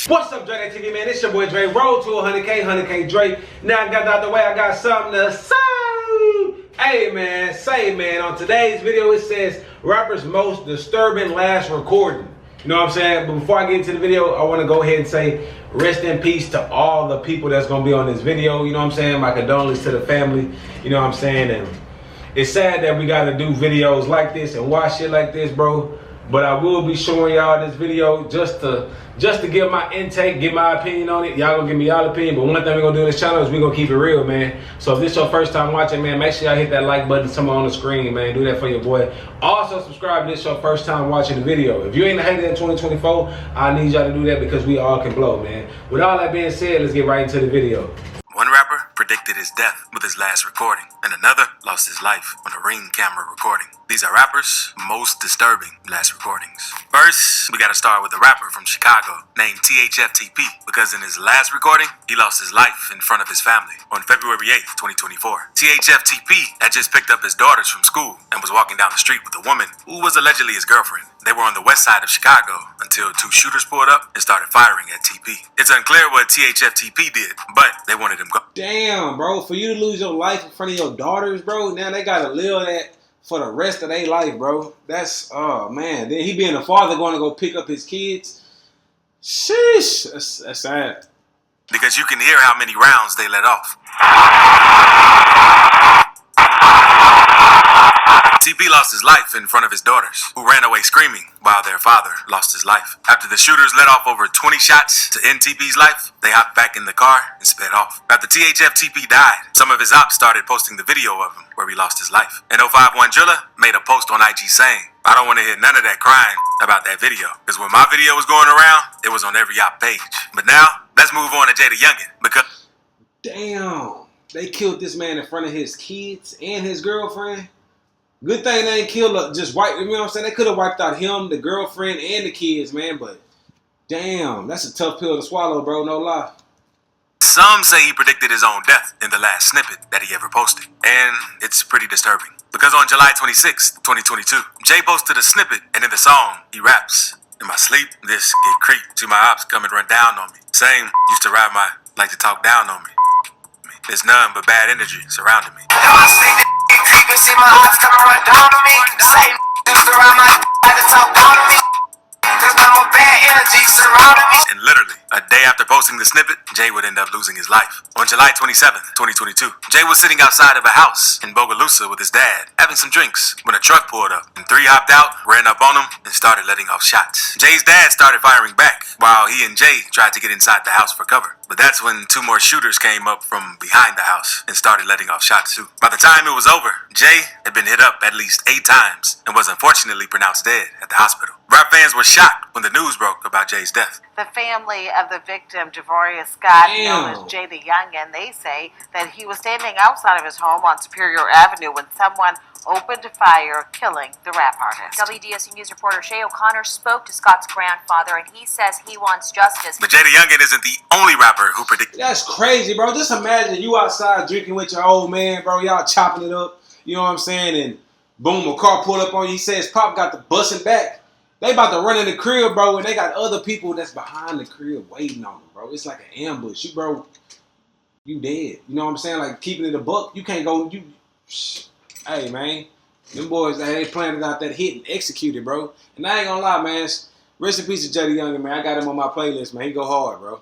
What's up, DreDay TV, man? It's your boy Dre. Roll to 100K, 100K Dre. Now I got out the way, I got something to say. Hey, man, on today's video, it says rapper's most disturbing last recording. You know what I'm saying? But before I get into the video, I want to go ahead and say rest in peace to all the people that's going to be on this video. You know what I'm saying? My condolences to the family. You know what I'm saying? And it's sad that we got to do videos like this and watch shit like this, bro. But I will be showing y'all this video just to give my intake, give my opinion on it. Y'all gonna give me y'all opinion, but one thing we're gonna do on this channel is we're gonna keep it real, man. So if this is your first time watching, man, make sure y'all hit that like button somewhere on the screen, man. Do that for your boy. Also subscribe if this is your first time watching the video. If you ain't a hater in 2024, I need y'all to do that because we all can blow, man. With all that being said, let's get right into the video. One rapper predicted his death with his last recording, and another lost his life on a Ring camera recording. These are rappers' most disturbing last recordings. First, we gotta start with a rapper from Chicago named Thfp, because in his last recording, he lost his life in front of his family on February 8th, 2024. Thfp had just picked up his daughters from school and was walking down the street with a woman who was allegedly his girlfriend. They were on the west side of Chicago until two shooters pulled up and started firing at TP. It's unclear what Thfp did, but they wanted him gone. Damn, bro, for you to lose your life in front of your daughters, bro, now they gotta live that for the rest of their life, bro. That's, oh man. Then he being a father going to go pick up his kids. Sheesh, that's sad. Because you can hear how many rounds they let off. TP lost his life in front of his daughters, who ran away screaming while their father lost his life. After the shooters let off over 20 shots to end TP's life, they hopped back in the car and sped off. After Thfp died, some of his ops started posting the video of him where he lost his life. And 051 Drilla made a post on IG saying, "I don't want to hear none of that crying about that video, because when my video was going around, it was on every op page. But now, let's move on to JayDaYoungan, because..." Damn, they killed this man in front of his kids and his girlfriend. Good thing they ain't killed, just wiped, you know what I'm saying? They could have wiped out him, the girlfriend, and the kids, man, but damn, that's a tough pill to swallow, bro, no lie. Some say he predicted his own death in the last snippet that he ever posted, and it's pretty disturbing. Because on July 26th, 2022, Jay posted a snippet, and in the song, he raps, "In my sleep, this get creep. See my ops come and run down on me. Same used to ride my, like to talk down on me. There's none but bad energy surrounding me." See my eyes come and run down on me. The same used to ride my like to talk down on me. There's no more bad energy surrounding me. And literally, a day after posting the snippet, Jay would end up losing his life. On July 27th, 2022, Jay was sitting outside of a house in Bogalusa with his dad, having some drinks, when a truck pulled up, and three hopped out, ran up on him, and started letting off shots. Jay's dad started firing back, while he and Jay tried to get inside the house for cover. But that's when two more shooters came up from behind the house and started letting off shots too. By the time it was over, Jay had been hit up at least 8 times and was unfortunately pronounced dead at the hospital. Rap fans were shocked when the news broke about Jay's death. The family of the victim, Devorius Scott, known as Damn. JayDaYoungan, they say that he was standing outside of his home on Superior Avenue when someone opened fire, killing the rap artist. WDSU News reporter Shay O'Connor spoke to Scott's grandfather, and he says he wants justice. But JayDaYoungan isn't the only rapper who predicted. That's crazy, bro. Just imagine you outside drinking with your old man, bro. Y'all chopping it up, you know what I'm saying? And boom, a car pulled up on you. He says Pop got the busting back. They about to run in the crib, bro, and they got other people that's behind the crib waiting on them, bro. It's like an ambush. You, bro, you dead. You know what I'm saying? Like, keeping it a buck, you can't go, hey, man, them boys, they planted out that hit and executed, bro. And I ain't gonna lie, man, rest in peace to JayDaYoungan, man. I got him on my playlist, man. He go hard, bro.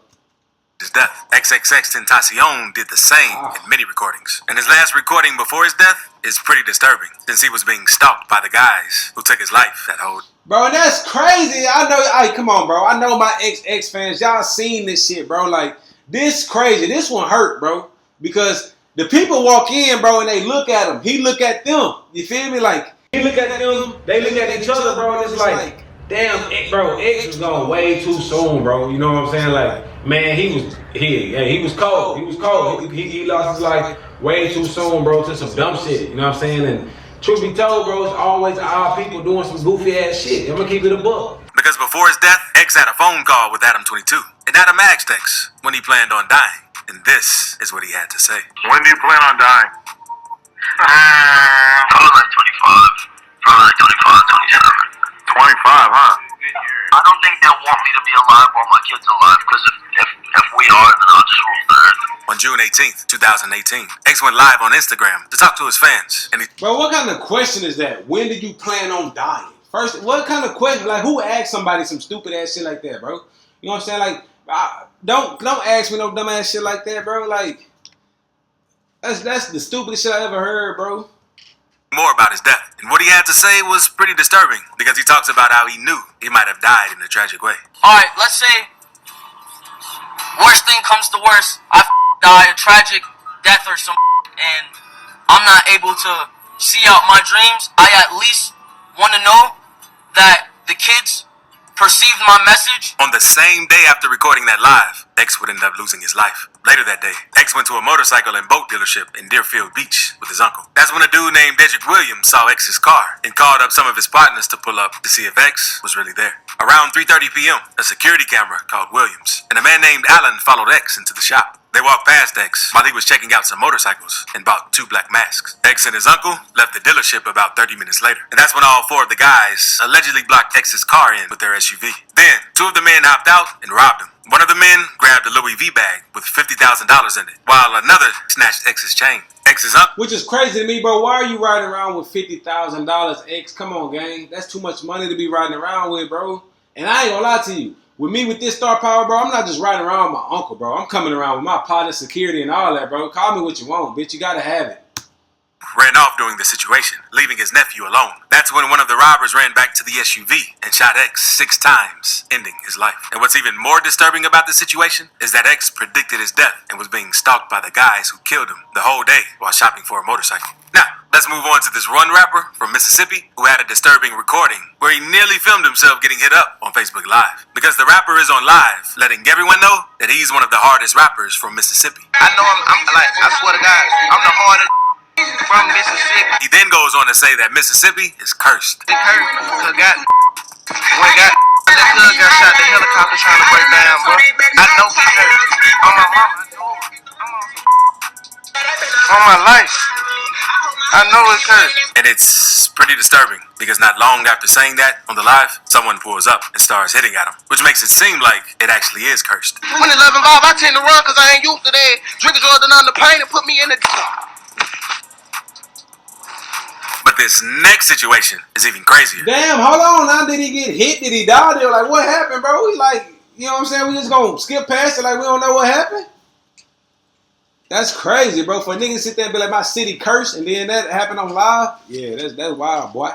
His death. XXXTentacion did the same in many recordings. And his last recording before his death is pretty disturbing, since he was being stalked by the guys who took his life that whole. Bro, that's crazy. I know, hey, come on, bro. I know my XX fans, y'all seen this shit, bro. Like, this crazy. This one hurt, bro. Because the people walk in, bro, and they look at him. He look at them. You feel me? Like, he look at them, they look at each other, bro, and it's like, damn, bro, X was gone way too soon, bro. You know what I'm saying? Like, man, he was cold. He was cold. He lost his life way too soon, bro, to some dumb shit. You know what I'm saying? And truth be told, bro, it's always our people doing some goofy ass shit. I'm gonna keep it a buck. Because before his death, X had a phone call with Adam 22 and Adam asked X when he planned on dying. And this is what he had to say. When do you plan on dying? Probably like 25. Probably like 25, 27. 25, huh? I don't think they'll want me to be alive all my kids alive, because if we are, then I'll just rule the earth. On June 18th, 2018, X went live on Instagram to talk to his fans. And bro, what kind of question is that? When did you plan on dying? First, what kind of question? Like, who asked somebody some stupid ass shit like that, bro? You know what I'm saying? Like, don't ask me no dumb ass shit like that, bro. Like, that's the stupidest shit I ever heard, bro. More about his death. And what he had to say was pretty disturbing because he talks about how he knew he might have died in a tragic way. Alright, let's say worst thing comes to worst, I die a tragic death or some and I'm not able to see out my dreams. I at least want to know that the kids perceived my message. On the same day after recording that live, X would end up losing his life. Later that day, X went to a motorcycle and boat dealership in Deerfield Beach with his uncle. That's when a dude named Dedrick Williams saw X's car and called up some of his partners to pull up to see if X was really there. Around 3:30 p.m., a security camera called Williams, and a man named Allen followed X into the shop. They walked past X while he was checking out some motorcycles and bought 2 black masks. X and his uncle left the dealership about 30 minutes later. And that's when all 4 of the guys allegedly blocked X's car in with their SUV. Then, 2 of the men hopped out and robbed him. One of the men grabbed a Louis V bag with $50,000 in it, while another snatched X's chain. X's uncle, which is crazy to me, bro. Why are you riding around with $50,000, X? Come on, gang. That's too much money to be riding around with, bro. And I ain't gonna lie to you. With me, with this star power, bro, I'm not just riding around with my uncle, bro. I'm coming around with my partner, security, and all that, bro. Call me what you want, bitch. You gotta have it. ran off during the situation, leaving his nephew alone. That's when one of the robbers ran back to the SUV and shot X 6 times, ending his life. And what's even more disturbing about the situation is that X predicted his death and was being stalked by the guys who killed him the whole day while shopping for a motorcycle. Now, let's move on to this one rapper from Mississippi who had a disturbing recording where he nearly filmed himself getting hit up on Facebook Live. Because the rapper is on live, letting everyone know that he's one of the hardest rappers from Mississippi. I know I'm like, I swear to God, I'm the hardest from Mississippi. He then goes on to say that Mississippi is cursed. It hurt, cause when that good got shot, the helicopter trying to break down, bro. I know he hurt. On my mama, on my life, I know it's hurt. And it's pretty disturbing because not long after saying that on the live, someone pulls up and starts hitting at him, which makes it seem like it actually is cursed. When it's 11 Bob, I tend to run cause I ain't used to that. Drinking Jordan on the pain and put me in the... But this next situation is even crazier. Damn, hold on now. Did he get hit? Did he die? They were like, what happened, bro? We like, you know what I'm saying? We just gonna skip past it like we don't know what happened? That's crazy, bro. For a nigga to sit there and be like, my city cursed, and then that happened on live? Yeah, that's wild, boy.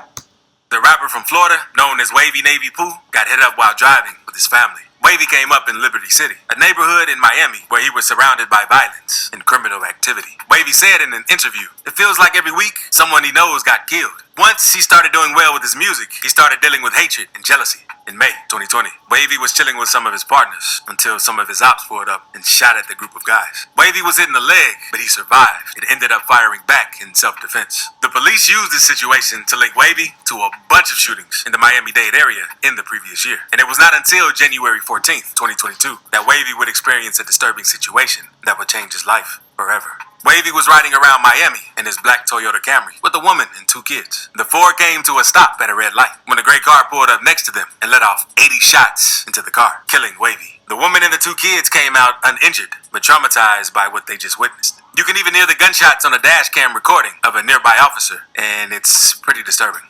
The rapper from Florida, known as Wavy Navy Pooh, got hit up while driving with his family. Wavy came up in Liberty City, a neighborhood in Miami where he was surrounded by violence and criminal activity. Wavy said in an interview, it feels like every week someone he knows got killed. Once he started doing well with his music, he started dealing with hatred and jealousy. In May 2020, Wavy was chilling with some of his partners until some of his ops pulled up and shot at the group of guys. Wavy was hit in the leg, but he survived and ended up firing back in self-defense. The police used this situation to link Wavy to a bunch of shootings in the Miami-Dade area in the previous year. And it was not until January 14th, 2022, that Wavy would experience a disturbing situation that would change his life forever. Wavy was riding around Miami in his black Toyota Camry with a woman and 2 kids. The 4 came to a stop at a red light when a gray car pulled up next to them and let off 80 shots into the car, killing Wavy. The woman and the 2 kids came out uninjured, but traumatized by what they just witnessed. You can even hear the gunshots on a dash cam recording of a nearby officer, and it's pretty disturbing.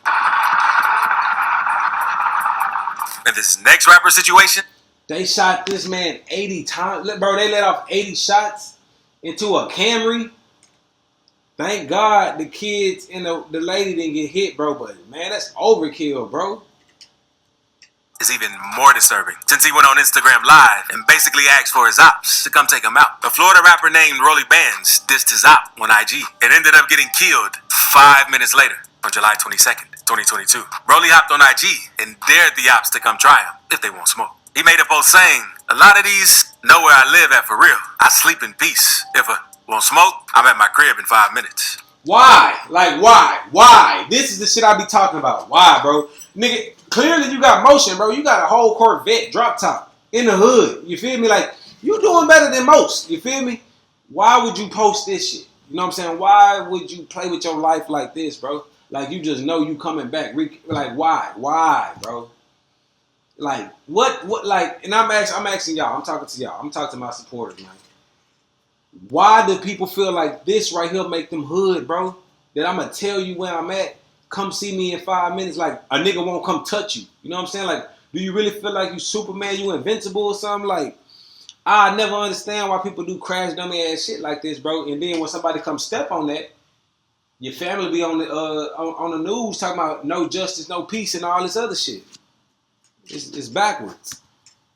And this next rapper situation, they shot this man 80 times. Bro, they let off 80 shots into a Camry. Thank God the kids and the lady didn't get hit, bro. But, man, that's overkill, bro. is even more disturbing since he went on Instagram Live and basically asked for his ops to come take him out. A Florida rapper named Rollie Bands dissed his op on IG and ended up getting killed 5 minutes later on July 22nd, 2022. Rollie hopped on IG and dared the ops to come try him if they won't smoke. He made a post saying, "A lot of these know where I live at for real. I sleep in peace. If I won't smoke, I'm at my crib in 5 minutes." Why? Like, why? Why? This is the shit I be talking about. Why, bro? Nigga, clearly you got motion, bro. You got a whole Corvette drop top in the hood. You feel me? Like, you doing better than most. You feel me? Why would you post this shit? You know what I'm saying? Why would you play with your life like this, bro? Like, you just know you coming back. Like, why? Why, bro? Like what like, and I'm asking y'all, I'm talking to y'all, I'm talking to my supporters, man. Why do people feel like this right here make them hood, bro? That I'm gonna tell you where I'm at, come see me in 5 minutes, like a nigga won't come touch you. You know what I'm saying? Like, do you really feel like you Superman, you invincible or something? Like, I never understand why people do crash dummy ass shit like this, bro. And then when somebody comes step on that, your family be on the news talking about no justice, no peace, and all this other shit. It's backwards.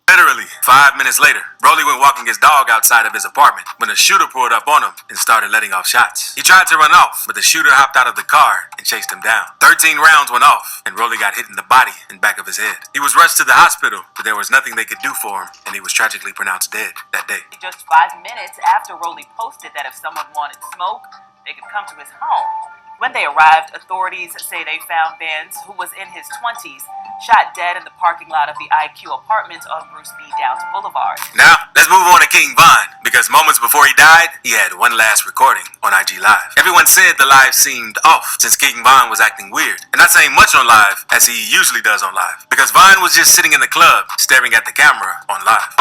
Literally, 5 minutes later, Rollie went walking his dog outside of his apartment when a shooter pulled up on him and started letting off shots. He tried to run off, but the shooter hopped out of the car and chased him down. 13 rounds went off, and Rollie got hit in the body and back of his head. He was rushed to the hospital, but there was nothing they could do for him, and he was tragically pronounced dead that day. Just 5 minutes after Rollie posted that if someone wanted smoke, they could come to his home. When they arrived, authorities say they found Bands, who was in his 20s, shot dead in the parking lot of the IQ apartments on Bruce B. Downs Boulevard. Now, let's move on to King Von, because moments before he died, he had one last recording on IG Live. Everyone said the live seemed off since King Von was acting weird, and not saying much on live as he usually does on live, because Von was just sitting in the club staring at the camera on live.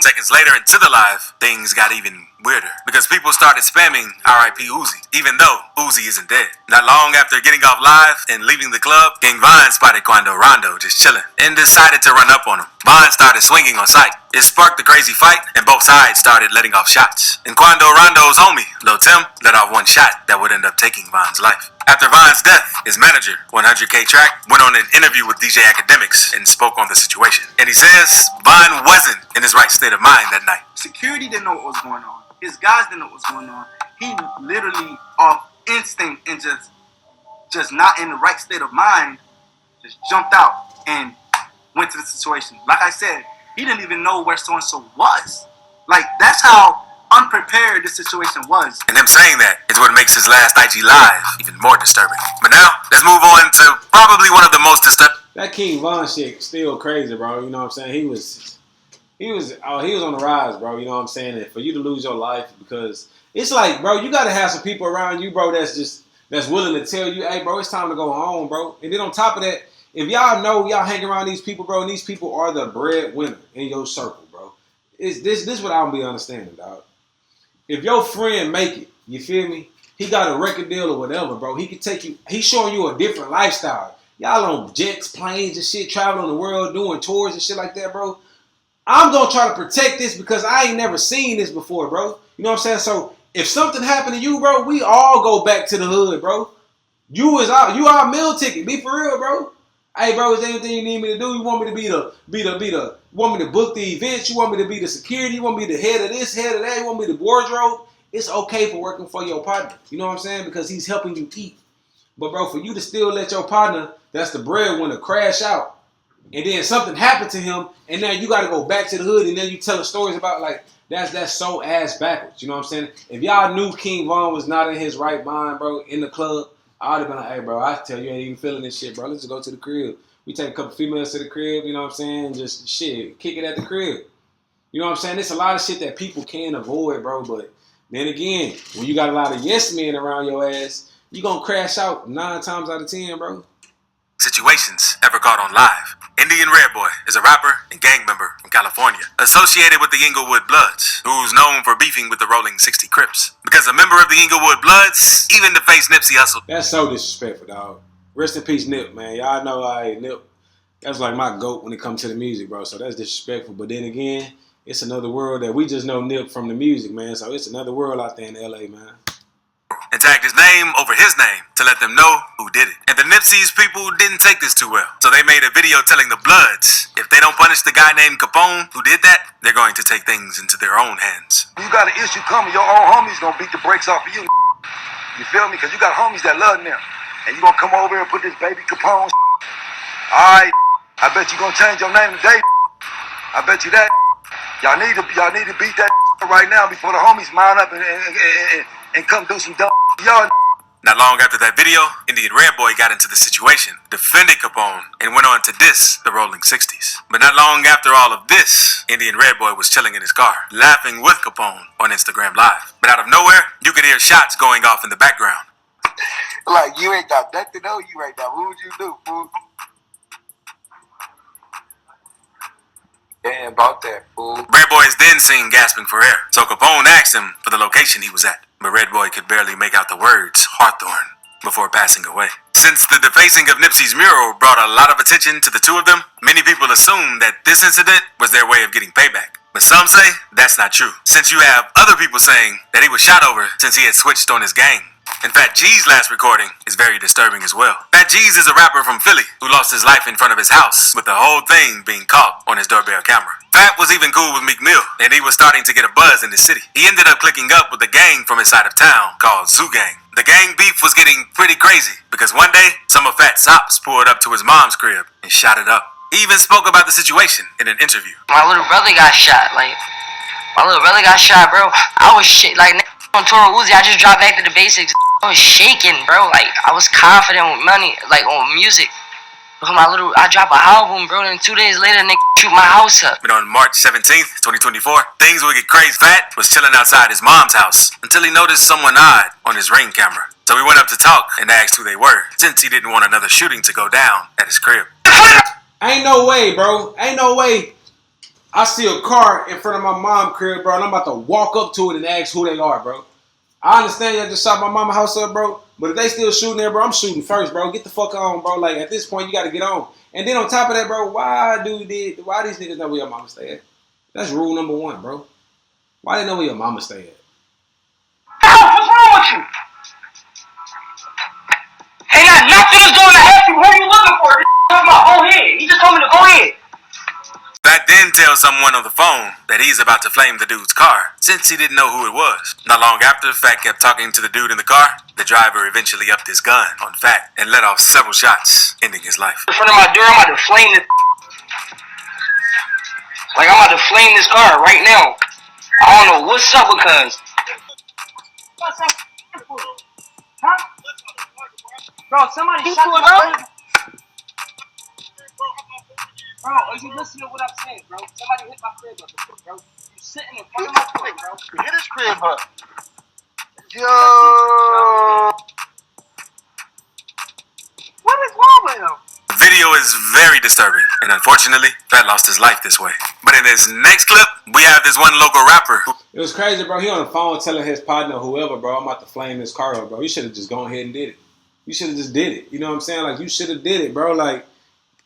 Seconds later into the live, things got even weirder because people started spamming RIP Uzi, even though Uzi isn't dead. Not long after getting off live and leaving the club, King Von spotted Quando Rondo just chilling and decided to run up on him. Von started swinging on sight. It sparked a crazy fight and both sides started letting off shots. And Quando Rondo's homie, Lil Tim, let off one shot that would end up taking Von's life. After Von's death, his manager, 100K Track, went on an interview with DJ Academics and spoke on the situation. And he says Von wasn't in his right state of mind that night. Security didn't know what was going on. His guys didn't know what was going on. He literally, off instinct and just not in the right state of mind, just jumped out and went to the situation. Like I said, he didn't even know where so-and-so was. Like, that's how unprepared the situation was. And him saying that is what makes his last IG Live even more disturbing. But now, let's move on to probably one of the most disturbing. That King Von shit still crazy, bro. You know what I'm saying? He was on the rise, bro. You know what I'm saying? And for you to lose your life, because it's like, bro, you gotta have some people around you, bro, that's willing to tell you, hey, bro, it's time to go home, bro. And then on top of that, if y'all know y'all hang around these people, bro, and these people are the breadwinner in your circle, bro. This what I don't be understanding, dog. If your friend make it, you feel me? He got a record deal or whatever, bro. He can take you. He's showing you a different lifestyle. Y'all on jets, planes, and shit, traveling the world, doing tours and shit like that, bro. I'm gonna try to protect this because I ain't never seen this before, bro. You know what I'm saying? So if something happened to you, bro, we all go back to the hood, bro. You our meal ticket. Be for real, bro. Hey, bro, is there anything you need me to do? You want me to want me to book the events? You want me to be the security? You want me to head of this, head of that? You want me to wardrobe? It's okay for working for your partner. You know what I'm saying? Because he's helping you eat. But, bro, for you to still let your partner, that's the breadwinner, crash out, and then something happened to him, and now you got to go back to the hood, and then you telling stories about, like, that's so ass backwards. You know what I'm saying? If y'all knew King Von was not in his right mind, bro, in the club, I would have been like, hey, bro, I tell you, ain't even feeling this shit, bro. Let's just go to the crib. We take a couple females to the crib, you know what I'm saying? Just shit, kick it at the crib. You know what I'm saying? There's a lot of shit that people can avoid, bro. But then again, when you got a lot of yes men around your ass, you gonna crash out 9 times out of 10, bro. Situations ever caught on live. Indian Red Boy is a rapper and gang member from California, associated with the Inglewood Bloods, who's known for beefing with the Rolling 60 Crips. Because a member of the Inglewood Bloods, even to face Nipsey Hussle. That's so disrespectful, dog. Rest in peace, Nip, man. Y'all know Nip, that's like my GOAT when it comes to the music, bro. So that's disrespectful. But then again, it's another world that we just know Nip from the music, man. So it's another world out there in LA, man. And tagged his name over his name to let them know who did it. And the Nipsey's people didn't take this too well. So they made a video telling the Bloods, if they don't punish the guy named Capone who did that, they're going to take things into their own hands. You got an issue coming, your own homies gonna beat the brakes off of you. You feel me? Because you got homies that love them. And you gonna come over here and put this baby Capone. Alright, I bet you gonna change your name today. I bet you that. Y'all need to beat that right now before the homies mount up and come do some dumb y'all. Not long after that video, Indian Red Boy got into the situation, defended Capone, and went on to diss the Rolling 60s. But not long after all of this, Indian Red Boy was chilling in his car, laughing with Capone on Instagram Live. But out of nowhere, you could hear shots going off in the background. Like, you ain't got nothing on you right now. What would you do, fool? Damn about that, fool. Red Boy is then seen gasping for air, so Capone asked him for the location he was at. But Red Boy could barely make out the words Hawthorne before passing away. Since the defacing of Nipsey's mural brought a lot of attention to the two of them, many people assume that this incident was their way of getting payback. But some say that's not true, since you have other people saying that he was shot over since he had switched on his gang. In fact, G's last recording is very disturbing as well. Fat G's is a rapper from Philly who lost his life in front of his house, with the whole thing being caught on his doorbell camera. Fat was even cool with Meek Mill, and he was starting to get a buzz in the city. He ended up clicking up with a gang from his side of town called Zoo Gang. The gang beef was getting pretty crazy because one day, some of Fat's ops pulled up to his mom's crib and shot it up. He even spoke about the situation in an interview. My little brother got shot, bro. I was on Toro Uzi, I just dropped back to the basics. I was shaking, bro. Like, I was confident with money, like, on music. I dropped an album, bro, and 2 days later, nigga shoot my house up. But on March 17th, 2024, things would get crazy. Fat was chilling outside his mom's house until he noticed someone odd on his Ring camera. So he went up to talk and asked who they were, since he didn't want another shooting to go down at his crib. Ain't no way, bro. Ain't no way. I see a car in front of my mom's crib, bro, and I'm about to walk up to it and ask who they are, bro. I understand y'all just shot my mama's house up, bro, but if they still shooting there, bro, I'm shooting first, bro. Get the fuck on, bro. Like, at this point, you got to get on. And then on top of that, bro, why these niggas know where your mama stay at? That's rule number one, bro. Why they know where your mama stay at? What's wrong with you? Ain't got nothing to do with the Who are you looking for? Go ahead. He just told me to go ahead. Fat then tells someone on the phone that he's about to flame the dude's car, since he didn't know who it was. Not long after, Fat kept talking to the dude in the car. The driver eventually upped his gun on Fat and let off several shots, ending his life. In front of my door, I'm about to flame this. Like, I'm about to flame this car right now. I don't know what's up because. Huh? Bro, somebody shot me, bro. Bro, are you listening to what I'm saying, bro? Somebody hit my crib up, bro. You sitting in front of my crib, bro. Hit his crib up. Yo. What is wrong with him? The video is very disturbing, and unfortunately, Fat lost his life this way. But in this next clip, we have this one local rapper who... It was crazy, bro. He on the phone telling his partner, whoever, bro, I'm about to flame this car up, bro. You should have just gone ahead and did it. You should have just did it. You know what I'm saying? Like, you should have did it, bro. Like,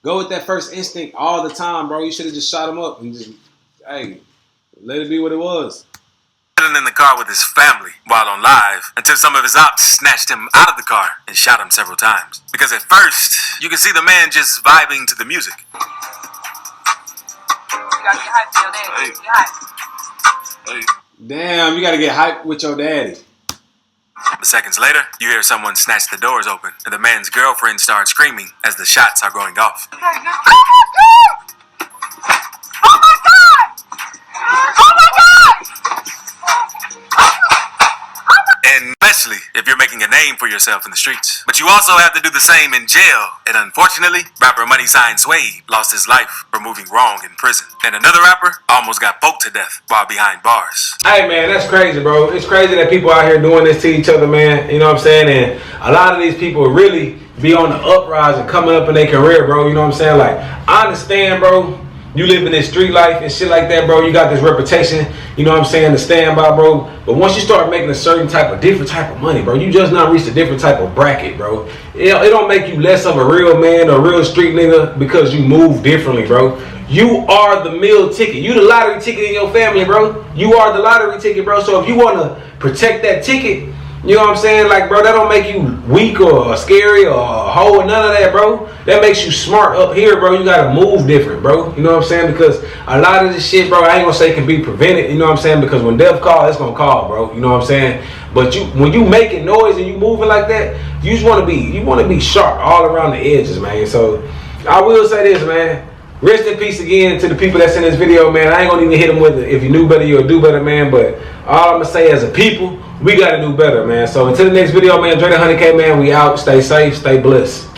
go with that first instinct all the time, bro. You should have just shot him up and just, hey, let it be what it was. Sitting in the car with his family while on live until some of his ops snatched him out of the car and shot him several times. Because at first, you can see the man just vibing to the music. You gotta get hyped for your daddy. Get hyped. Damn, you gotta get hyped with your daddy. But seconds later, you hear someone snatch the doors open, and the man's girlfriend starts screaming as the shots are going off. Oh my God! Oh my God! Oh my God! And especially if you're making a name for yourself in the streets. But you also have to do the same in jail. And unfortunately, rapper Money Sign Suede lost his life for moving wrong in prison. And another rapper almost got poked to death while behind bars. Hey, man, that's crazy, bro. It's crazy that people out here doing this to each other, man. You know what I'm saying? And a lot of these people really be on the uprise and coming up in their career, bro. You know what I'm saying? Like, I understand, bro. You live in this street life and shit like that, bro. You got this reputation, you know what I'm saying, to stand by, bro. But once you start making a certain different type of money, bro, you just not reached a different type of bracket, bro. It don't make you less of a real man or a real street nigga because you move differently, bro. You are the meal ticket. You the lottery ticket in your family, bro. You are the lottery ticket, bro. So if you want to protect that ticket, you know what I'm saying? Like, bro, that don't make you weak or scary or a hoe or none of that, bro. That makes you smart up here, bro. You got to move different, bro. You know what I'm saying? Because a lot of this shit, bro, I ain't going to say can be prevented. You know what I'm saying? Because when death calls, it's going to call, bro. You know what I'm saying? But when you making noise and you moving like that, you just want to be sharp all around the edges, man. So I will say this, man. Rest in peace again to the people that's in this video, man. I ain't going to even hit them with it. If you knew better, you'll do better, man. But all I'm going to say as a people, we got to do better, man. So until the next video, man, DreDay 100K, man, we out. Stay safe, stay blessed.